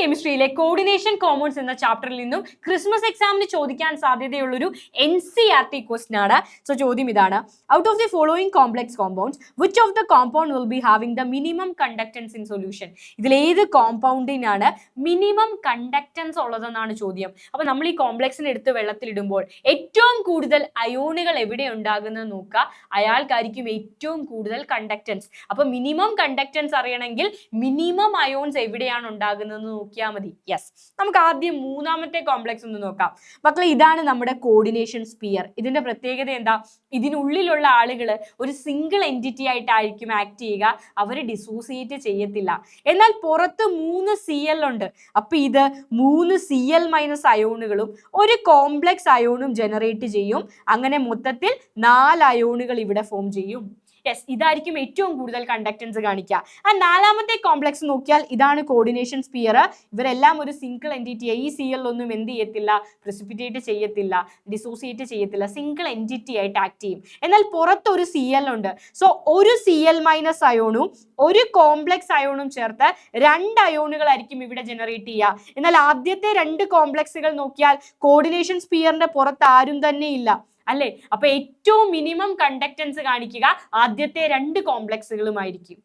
കെമിസ്ട്രിയിലെ coordination compounds എന്ന ചാപ്റ്ററിൽ നിന്നും ക്രിസ്മസ് എക്സാമിന് ചോദിക്കാൻ സാധ്യതയുള്ളൊരു NCERT ക്വസ്റ്റ്യൻ ആണ്. സോ ചോദ്യം ഇതാണ്: out of the following complex compounds which of the compound will be having the minimum conductance in solution? ഇതിൽ ഏത് കോമ്പൗണ്ടിനാണ് മിനിമം കണ്ടക്ടൻസ് ഉള്ളതെന്നാണ് ചോദ്യം. അപ്പൊ നമ്മൾ ഈ കോംപ്ലക്സിനെ എടുത്ത് വെള്ളത്തിലിടുമ്പോൾ ഏറ്റവും കൂടുതൽ അയോണുകൾ എവിടെ ഉണ്ടാകുന്നത് നോക്കുക, അയാൾക്കായിരിക്കും ഏറ്റവും കൂടുതൽ കണ്ടക്ടൻസ്. അപ്പൊ മിനിമം കണ്ടക്ടൻസ് അറിയണമെങ്കിൽ മിനിമം അയോൺസ് എവിടെയാണ് ഉണ്ടാകുന്നത് നോക്കിയാൽ മതി. യെസ്, നമുക്ക് ആദ്യം മൂന്നാമത്തെ കോംപ്ലക്സ് ഒന്ന് നോക്കാം. മക്കളെ, ഇതാണ് നമ്മുടെ കോർഡിനേഷൻ സ്പിയർ. ഇതിന്റെ പ്രത്യേകത എന്താ? ഇതിനുള്ളിലുള്ള ആളുകൾ ഒരു സിംഗിൾ എൻറ്റിറ്റി ആയിട്ടായിരിക്കും ആക്ട് ചെയ്യുക, അവർ ഡിസോസിയേറ്റ് ചെയ്യത്തില്ല. എന്നാൽ പുറത്ത് 3 Cl ഉണ്ട്. അപ്പൊ ഇത് 3 Cl- അയോണുകളും ഒരു കോംപ്ലക്സ് അയോണും ജനറേറ്റ് ചെയ്യും. അങ്ങനെ മൊത്തത്തിൽ 4 അയോണുകൾ ഇവിടെ ഫോം ചെയ്യും. യെസ്, ഇതായിരിക്കും ഏറ്റവും കൂടുതൽ കണ്ടക്ടൻസ് കാണിക്കുക. ആ നാലാമത്തെ കോംപ്ലക്സ് നോക്കിയാൽ ഇതാണ് കോർഡിനേഷൻ സ്പിയർ. ഇവരെല്ലാം ഒരു സിംഗിൾ എൻറ്റിറ്റിയെ, ഈ Cl ഒന്നും എന്ത് ചെയ്യത്തില്ല, പ്രിസിപ്പിറ്റേറ്റ് ചെയ്യത്തില്ല, ഡിസോസിയേറ്റ് ചെയ്യത്തില്ല, സിംഗിൾ എൻറ്റിറ്റി ആയിട്ട് ആക്ട് ചെയ്യും. എന്നാൽ പുറത്തൊരു Cl ഉണ്ട്. സോ ഒരു Cl- അയോണും ഒരു കോംപ്ലക്സ് അയോണും ചേർത്ത് 2 അയോണുകളായിരിക്കും ഇവിടെ ജനറേറ്റ് ചെയ്യുക. എന്നാൽ ആദ്യത്തെ 2 കോംപ്ലക്സുകൾ നോക്കിയാൽ കോർഡിനേഷൻ സ്പിയറിന്റെ പുറത്ത് ആരും തന്നെ ഇല്ല, അല്ലേ? അപ്പൊ ഏറ്റവും മിനിമം കണ്ടക്ടൻസ് കാണിക്കുക ആദ്യത്തെ 2 കോംപ്ലക്സുകളുമായിരിക്കും.